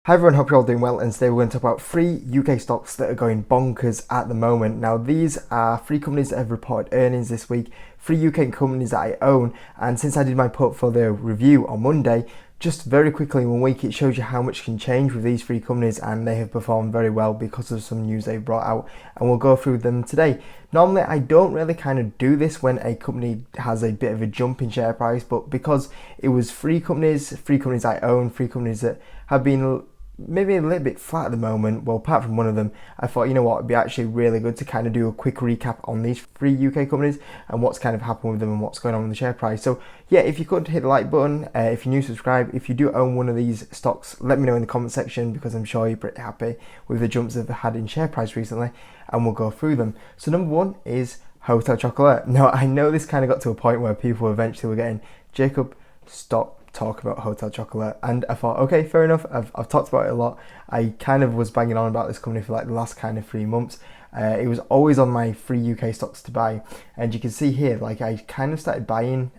Hi everyone, hope you're all doing well, and today we're going to talk about three UK stocks that are going bonkers at the moment. Now these are three companies that have reported earnings this week, three UK companies that I own, and since I did my portfolio review on Monday, just very quickly in 1 week it shows you how much can change with these three companies, and they have performed very well because of some news they've brought out, and we'll go through them today. Normally I don't really kind of do this when a company has a bit of a jump in share price, but because it was three companies I own, three companies that have been maybe a little bit flat at the moment, well apart from one of them, I thought, you know what, it'd be actually really good to kind of do a quick recap on these three UK companies and what's kind of happened with them and what's going on with the share price. So yeah, if you could hit the like button, if you're new, subscribe. If you do own one of these stocks, let me know in the comment section, because I'm sure you're pretty happy with the jumps they've had in share price recently, and we'll go through them. So number one is Hotel Chocolate. Now I know this kind of got to a point where people eventually were getting, Jacob, stop talk about Hotel Chocolate, and I thought, okay, fair enough, I've talked about it a lot. I kind of was banging on about this company for like the last kind of 3 months. It was always on my free UK stocks to buy, and you can see here, like I kind of started buying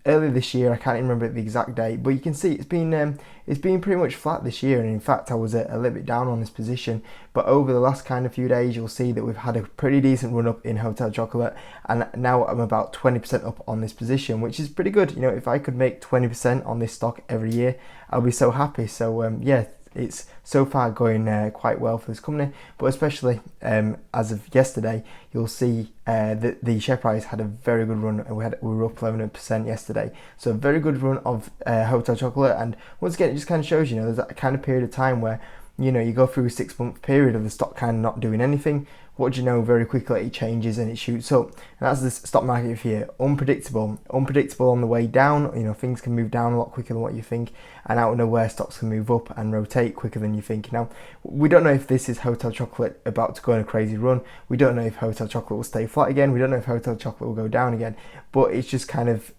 earlier this year. I can't even remember the exact date, but you can see it's been pretty much flat this year, and in fact I was a little bit down on this position, but over the last kind of few days you'll see that we've had a pretty decent run up in Hotel Chocolate, and now I'm about 20% up on this position, which is pretty good. You know, if I could make 20% on this stock every year, I'll be so happy. So yeah, it's so far going quite well for this company, but especially as of yesterday, you'll see that the share price had a very good run. We were up 11% yesterday, so a very good run of Hotel Chocolate. And once again, it just kind of shows, you know, there's that kind of period of time where, you know, you go through a 6-month period of the stock kind of not doing anything. What do you know? Very quickly it changes and it shoots up, and that's the stock market here. Unpredictable on the way down. You know, things can move down a lot quicker than what you think, and out of nowhere stocks can move up and rotate quicker than you think. Now we don't know if this is Hotel Chocolate about to go on a crazy run. We don't know if Hotel Chocolate will stay flat again. We don't know if Hotel Chocolate will go down again, but it's just kind of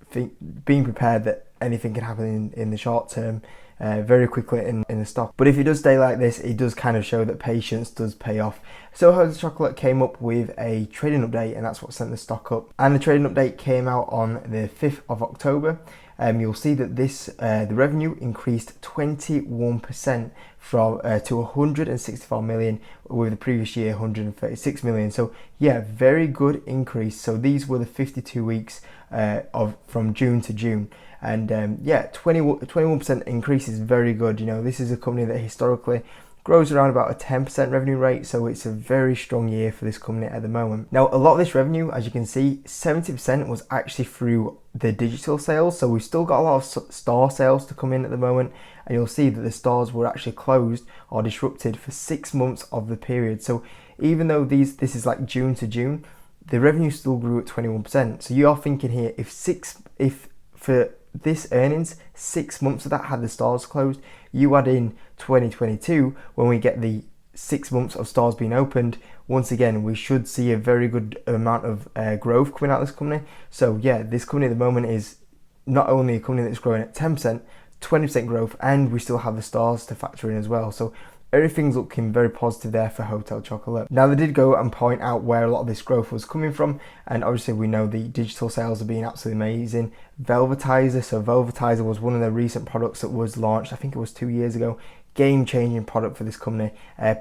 being prepared that anything can happen in the short term. Very quickly in the stock. But if it does stay like this, it does kind of show that patience does pay off. So Hotel Chocolate came up with a trading update, and that's what sent the stock up. And the trading update came out on the 5th of October. You'll see that the revenue increased 21% from to 164 million, with the previous year 136 million. So yeah, very good increase. So these were the 52 weeks from June to June. And yeah, 21% increase is very good. You know, this is a company that historically grows around about a 10% revenue rate, so it's a very strong year for this company at the moment. Now, a lot of this revenue, as you can see, 70% was actually through the digital sales, so we've still got a lot of store sales to come in at the moment, and you'll see that the stores were actually closed or disrupted for 6 months of the period. So even though this is like June to June, the revenue still grew at 21%. So you're thinking here, if for this earnings, 6 months of that had the stores closed, you add in 2022 when we get the 6 months of stores being opened, once again we should see a very good amount of growth coming out of this company. So yeah, this company at the moment is not only a company that's growing at 10%, 20% growth, and we still have the stores to factor in as well. So everything's looking very positive there for Hotel Chocolate. Now they did go and point out where a lot of this growth was coming from, and obviously we know the digital sales are being absolutely amazing. Velvetizer, so Velvetizer was one of the recent products that was launched, I think it was 2 years ago. Game-changing product for this company.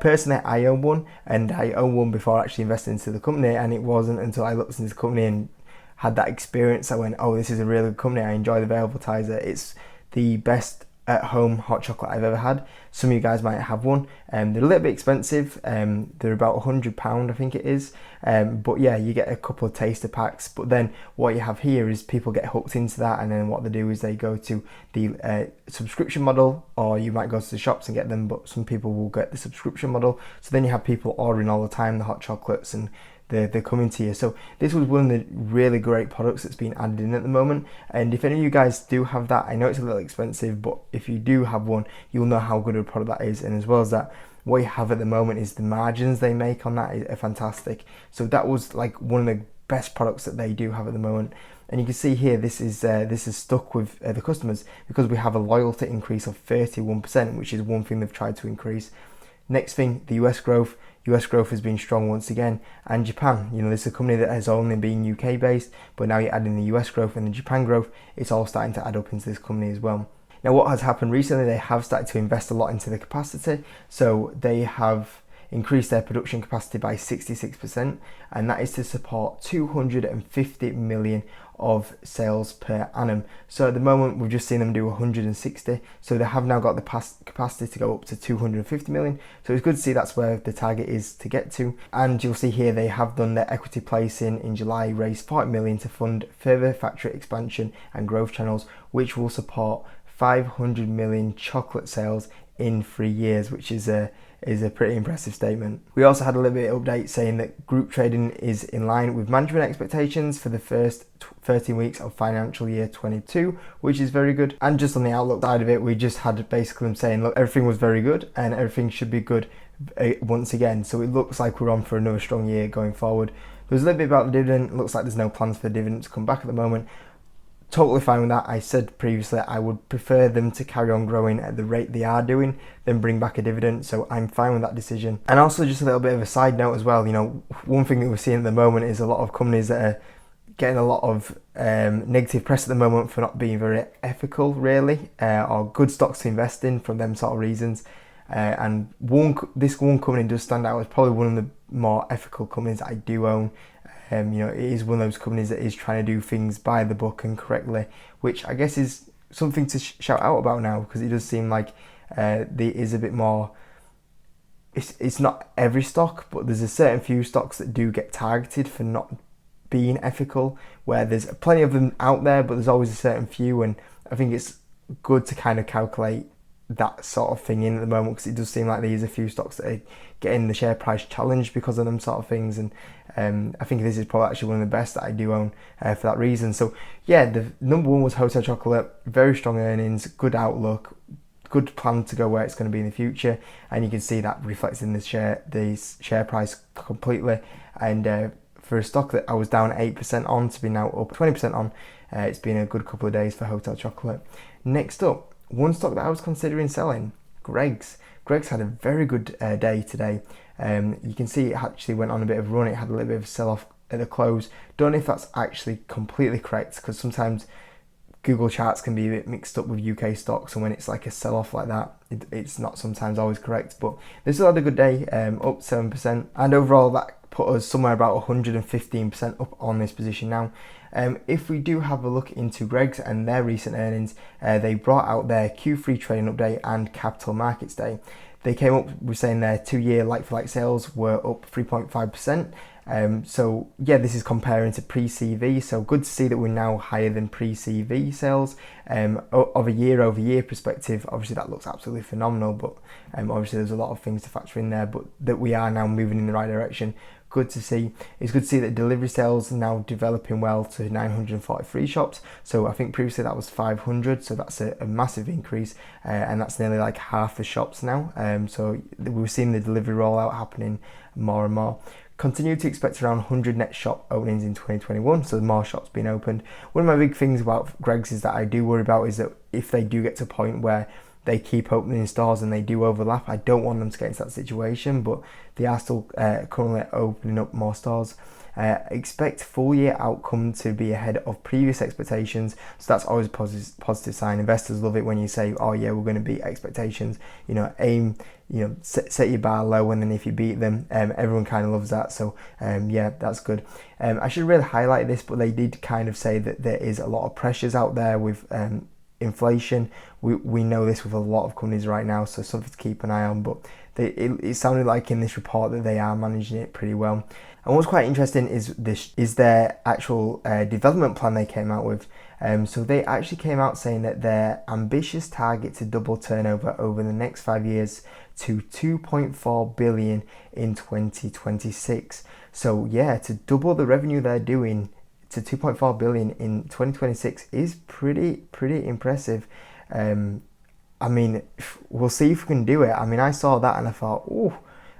Personally, I own one, and I owned one before actually investing into the company, and it wasn't until I looked into the company and had that experience I went, oh, this is a really good company. I enjoy the Velvetizer. It's the best at home hot chocolate I've ever had. Some of you guys might have one. They're a little bit expensive. They're about £100, I think it is. But yeah, you get a couple of taster packs. But then what you have here is people get hooked into that, and then what they do is they go to the subscription model, or you might go to the shops and get them, but some people will get the subscription model. So then you have people ordering all the time the hot chocolates, and they're coming to you. So this was one of the really great products that's been added in at the moment, and if any of you guys do have that, I know it's a little expensive, but if you do have one, you'll know how good a product that is. And as well as that, what you have at the moment is the margins they make on that are fantastic. So that was like one of the best products that they do have at the moment. And you can see here, this is stuck with the customers, because we have a loyalty increase of 31%, which is one thing they've tried to increase. Next thing, the US growth. US growth has been strong once again, and Japan, you know, this is a company that has only been UK based, but now you're adding the US growth and the Japan growth, it's all starting to add up into this company as well. Now, what has happened recently, they have started to invest a lot into the capacity. So they have increased their production capacity by 66%, and that is to support 250 million of sales per annum. So at the moment, we've just seen them do 160. So they have now got the capacity to go up to 250 million. So it's good to see that's where the target is to get to. And you'll see here they have done their equity placing in July, raised 40 million to fund further factory expansion and growth channels, which will support 500 million chocolate sales in 3 years, which is a pretty impressive statement. We also had a little bit of update saying that group trading is in line with management expectations for the first 13 weeks of financial year 22, which is very good. And just on the outlook side of it, we just had basically them saying, look, everything was very good and everything should be good once again. So it looks like we're on for another strong year going forward. There's a little bit about the dividend. It looks like there's no plans for the dividend to come back at the moment. Totally fine with that. I said previously I would prefer them to carry on growing at the rate they are doing than bring back a dividend, so I'm fine with that decision. And also just a little bit of a side note as well, you know, one thing that we're seeing at the moment is a lot of companies that are getting a lot of negative press at the moment for not being very ethical really, or good stocks to invest in from them sort of reasons. And this one company does stand out as probably one of the more ethical companies that I do own. You know, it is one of those companies that is trying to do things by the book and correctly, which I guess is something to shout out about now, because it does seem like there is a bit more. It's not every stock, but there's a certain few stocks that do get targeted for not being ethical, where there's plenty of them out there, but there's always a certain few, and I think it's good to kind of calculate that sort of thing in at the moment, because it does seem like there's a few stocks that are getting the share price challenged because of them sort of things, and I think this is probably actually one of the best that I do own for that reason. So yeah, the number one was Hotel Chocolate, very strong earnings, good outlook, good plan to go where it's going to be in the future, and you can see that reflects in the share price completely. And for a stock that I was down 8% on to be now up 20% on, it's been a good couple of days for Hotel Chocolate. Next up, one stock that I was considering selling, Greggs. Greggs had a very good day today. You can see it actually went on a bit of a run. It had a little bit of a sell-off at the close. Don't know if that's actually completely correct, because sometimes Google charts can be a bit mixed up with UK stocks, and when it's like a sell-off like that, it's not sometimes always correct. But they still had a good day, up 7%, and overall that put us somewhere about 115% up on this position now. If we do have a look into Greggs and their recent earnings, they brought out their Q3 trading update and Capital Markets Day. They came up with saying their 2-year like-for-like sales were up 3.5%. So yeah, this is comparing to pre-CV. So good to see that we're now higher than pre-CV sales. Of a year-over-year perspective, obviously that looks absolutely phenomenal. But obviously there's a lot of things to factor in there. But that we are now moving in the right direction. Good to see. It's good to see that delivery sales are now developing well to 943 shops. So I think previously that was 500. So that's a massive increase, and that's nearly like half the shops now. So we're seeing the delivery rollout happening more and more. Continue to expect around 100 net shop openings in 2021, so more shops being opened. One of my big things about Greggs is that I do worry about is that if they do get to a point where they keep opening stores and they do overlap, I don't want them to get into that situation, but they are still currently opening up more stores. Expect full year outcome to be ahead of previous expectations, so that's always a positive sign. Investors love it when you say, oh yeah, we're going to beat expectations. You know, aim, you know, set your bar low, and then if you beat them, everyone kind of loves that. So yeah, that's good. I should really highlight this, but they did kind of say that there is a lot of pressures out there with inflation. We know this with a lot of companies right now, so something to keep an eye on, but it sounded like in this report that they are managing it pretty well. And what's quite interesting is their actual development plan they came out with. So they actually came out saying that their ambitious target to double turnover over the next 5 years to 2.4 billion in 2026. So yeah, to double the revenue they're doing to 2.4 billion in 2026 is pretty impressive. I mean, we'll see if we can do it. I mean, I saw that and I thought, oh,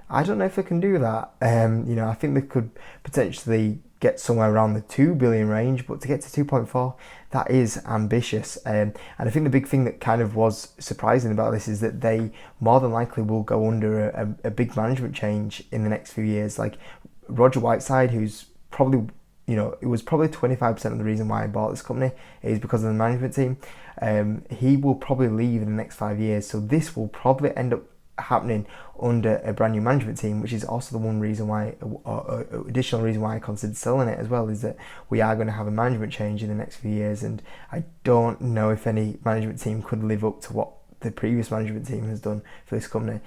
I don't know if they can do that. You know, I think they could potentially get somewhere around the 2 billion range, but to get to 2.4, that is ambitious. And I think the big thing that kind of was surprising about this is that they more than likely will go under a big management change in the next few years. Like Roger Whiteside, who's probably, it was probably 25% of the reason why I bought this company is because of the management team. He will probably leave in the next 5 years, so this will probably end up happening under a brand new management team, which is also the one reason why, or additional reason why I considered selling it as well, is that we are going to have a management change in the next few years, and I don't know if any management team could live up to what the previous management team has done for this company.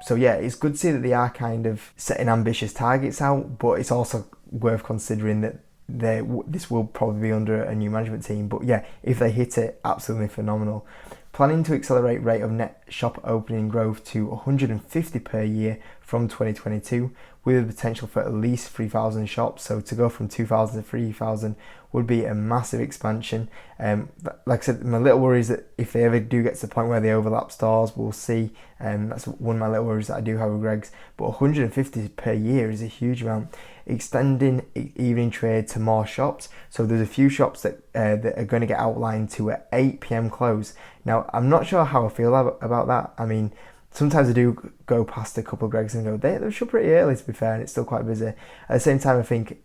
So yeah, it's good to see that they are kind of setting ambitious targets out, but it's also worth considering that this will probably be under a new management team. But yeah, if they hit it, absolutely phenomenal. Planning to accelerate rate of net shop opening growth to 150 per year from 2022, with the potential for at least 3,000 shops. So to go from 2,000 to 3,000 would be a massive expansion. Like I said, my little worry is that if they ever do get to the point where they overlap stores, we'll see. That's one of my little worries that I do have with Greggs. But 150 per year is a huge amount. Extending evening trade to more shops. So there's a few shops that are going to get outlined to an 8 p.m. close. Now, I'm not sure how I feel about that. I mean, sometimes I do go past a couple of Greggs and go, they shut pretty early, to be fair, and it's still quite busy. At the same time, I think,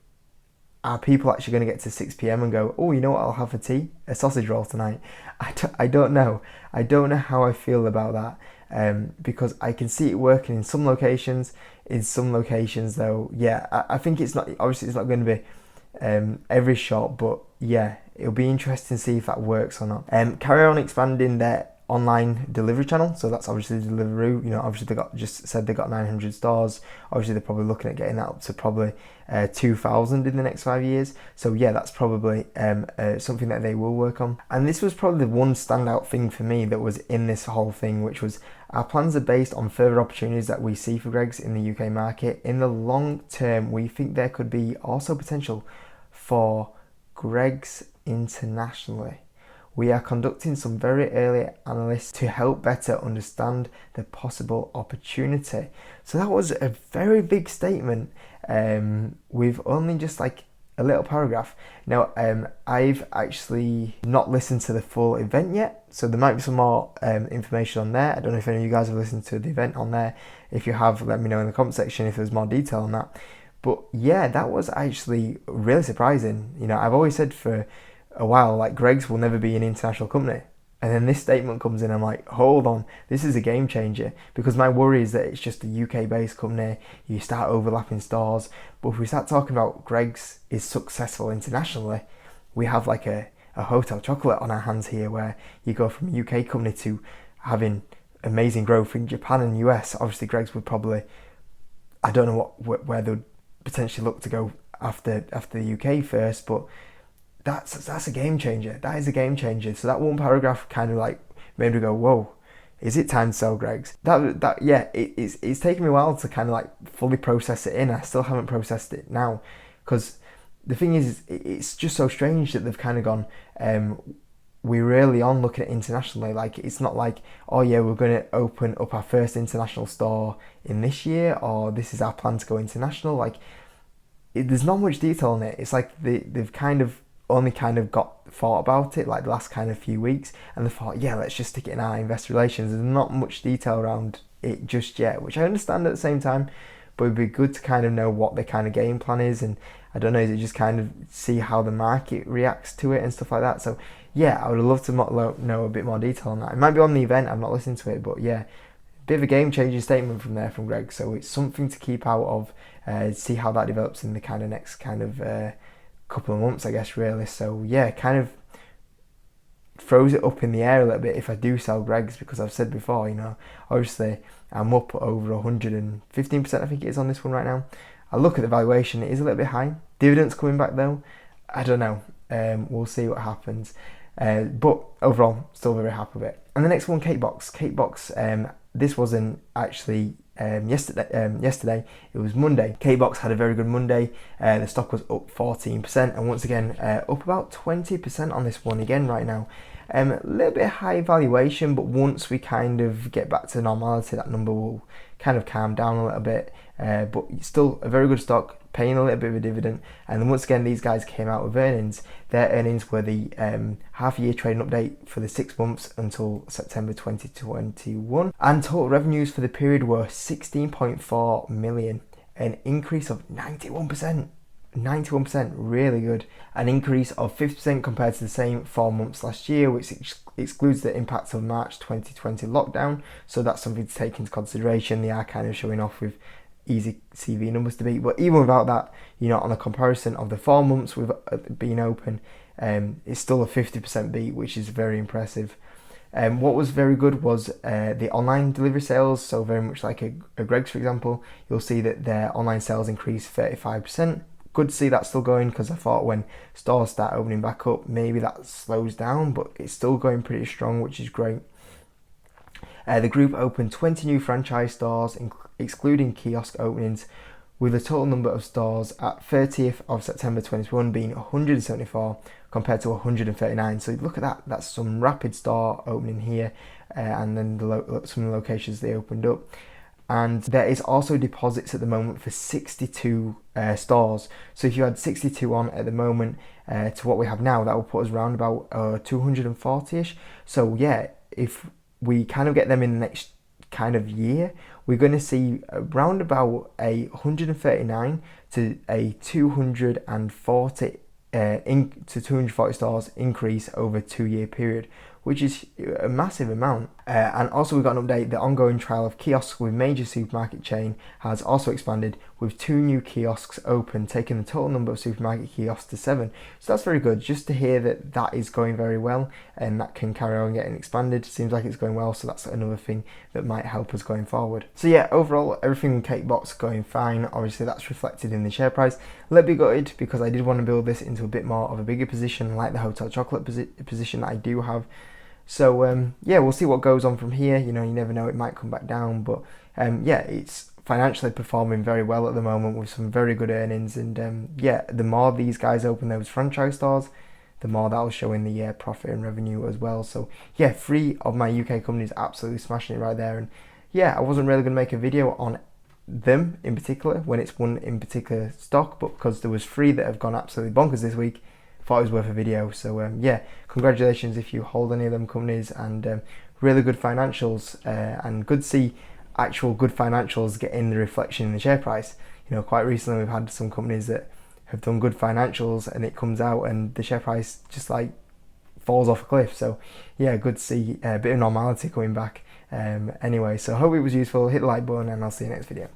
are people actually going to get to 6 p.m. and go, oh, you know what I'll have for tea? A sausage roll tonight. I don't know. I don't know how I feel about that, because I can see it working in some locations. In some locations, though, yeah, I think it's not, obviously it's not going to be every shop, but yeah, it'll be interesting to see if that works or not. Carry on expanding their online delivery channel, so that's obviously Deliveroo. Obviously they got 900 stores. Obviously they're probably looking at getting that up to probably 2,000 in the next 5 years. So yeah, that's probably something that they will work on. And this was probably the one standout thing for me that was in this whole thing, which was our plans are based on further opportunities that we see for Greggs in the UK market. In the long term, we think there could be also potential for Greggs internationally. We are conducting some very early analysis to help better understand the possible opportunity. So that was a very big statement with only just like a little paragraph. Now, I've actually not listened to the full event yet, so there might be some more information on there. I don't know if any of you guys have listened to the event on there. If you have, let me know in the comment section if there's more detail on that. But yeah, that was actually really surprising. I've always said for a while, like, Greggs will never be an international company. And then this statement comes in, I'm like, hold on, this is a game changer. Because my worry is that it's just a UK-based company, you start overlapping stores. But if we start talking about Greggs is successful internationally, we have like a hotel chocolate on our hands here, where you go from a UK company to having amazing growth in Japan and US. Obviously, Greggs would probably, I don't know where they would potentially look to go after the UK first, but that's a game changer. That is a game changer. So that one paragraph kind of like made me go, whoa, is it time to sell Greggs? It's taken me a while to kind of like fully process it in. I still haven't processed it now, because the thing is, it's just so strange that they've kind of gone, we're really on looking at internationally. Like, it's not like, oh yeah, we're going to open up our first international store in this year, or this is our plan to go international. Like, there's not much detail on it. It's like they've kind of only kind of got thought about it like the last kind of few weeks, and they thought, yeah, let's just stick it in our investor relations. There's not much detail around it just yet, which I understand at the same time, but it'd be good to kind of know what the kind of game plan is. And I don't know, is it just kind of see how the market reacts to it and stuff like that? So yeah, I would love to know a bit more detail on that. It might be on the event, I'm not listening to it, but yeah, bit of a game-changing statement from Greggs. So it's something to keep out of, see how that develops in the kind of next kind of couple of months, I guess, really. So yeah, kind of throws it up in the air a little bit if I do sell Greggs, because I've said before, obviously I'm up over 115%, I think it is on this one right now. I look at the valuation, it is a little bit high. Dividends coming back though, I don't know. We'll see what happens. But overall, still very happy with it. And the next one, KBox. This wasn't actually yesterday, it was Monday. KBox had a very good Monday. The stock was up 14%, and once again up about 20% on this one again right now. A little bit high valuation, but once we kind of get back to normality, that number will kind of calm down a little bit, but still a very good stock, paying a little bit of a dividend. And then once again, these guys came out with earnings. Their earnings were the half-year trading update for the 6 months until September 2021. And total revenues for the period were 16.4 million, an increase of 91%. 91%, really good. An increase of 50% compared to the same 4 months last year, which excludes the impact of March 2020 lockdown. So that's something to take into consideration. They are kind of showing off with easy CV numbers to beat. But even without that, on a comparison of the 4 months we've been open, it's still a 50% beat, which is very impressive. What was very good was the online delivery sales. So very much like a Greggs, for example, you'll see that their online sales increased 35%. Good to see that still going, because I thought when stores start opening back up, maybe that slows down, but it's still going pretty strong, which is great. The group opened 20 new franchise stores, excluding kiosk openings, with a total number of stores at 30th of September 2021 being 174 compared to 139. So look at that, that's some rapid store opening here, and then some of the locations they opened up. And there is also deposits at the moment for 62 stores. So if you had 62 on at the moment to what we have now, that will put us around about 240ish. So yeah, if we kind of get them in the next kind of year, we're going to see around about a 139 to a 240 to 240 stores increase over a 2-year period, which is a massive amount. And also we've got an update. The ongoing trial of kiosks with major supermarket chain has also expanded, with 2 new kiosks open, taking the total number of supermarket kiosks to 7. So that's very good, just to hear that that is going very well and that can carry on getting expanded. Seems like it's going well, so that's another thing that might help us going forward. So yeah, overall everything in KBox going fine. Obviously that's reflected in the share price. A little bit gutted because I did want to build this into a bit more of a bigger position, like the hotel chocolate position that I do have. So yeah, we'll see what goes on from here. You never know, it might come back down, but yeah, it's financially performing very well at the moment with some very good earnings. And yeah, the more these guys open those franchise stores, the more that'll show in the profit and revenue as well. So yeah, 3 of my UK companies absolutely smashing it right there. And yeah, I wasn't really going to make a video on them in particular when it's one in particular stock, but because there was 3 that have gone absolutely bonkers this week, thought it was worth a video. So yeah, congratulations if you hold any of them companies, and really good financials, and good to see actual good financials getting the reflection in the share price. Quite recently we've had some companies that have done good financials and it comes out and the share price just like falls off a cliff. So yeah, good to see a bit of normality coming back. Anyway, so hope it was useful. Hit the like button and I'll see you next video.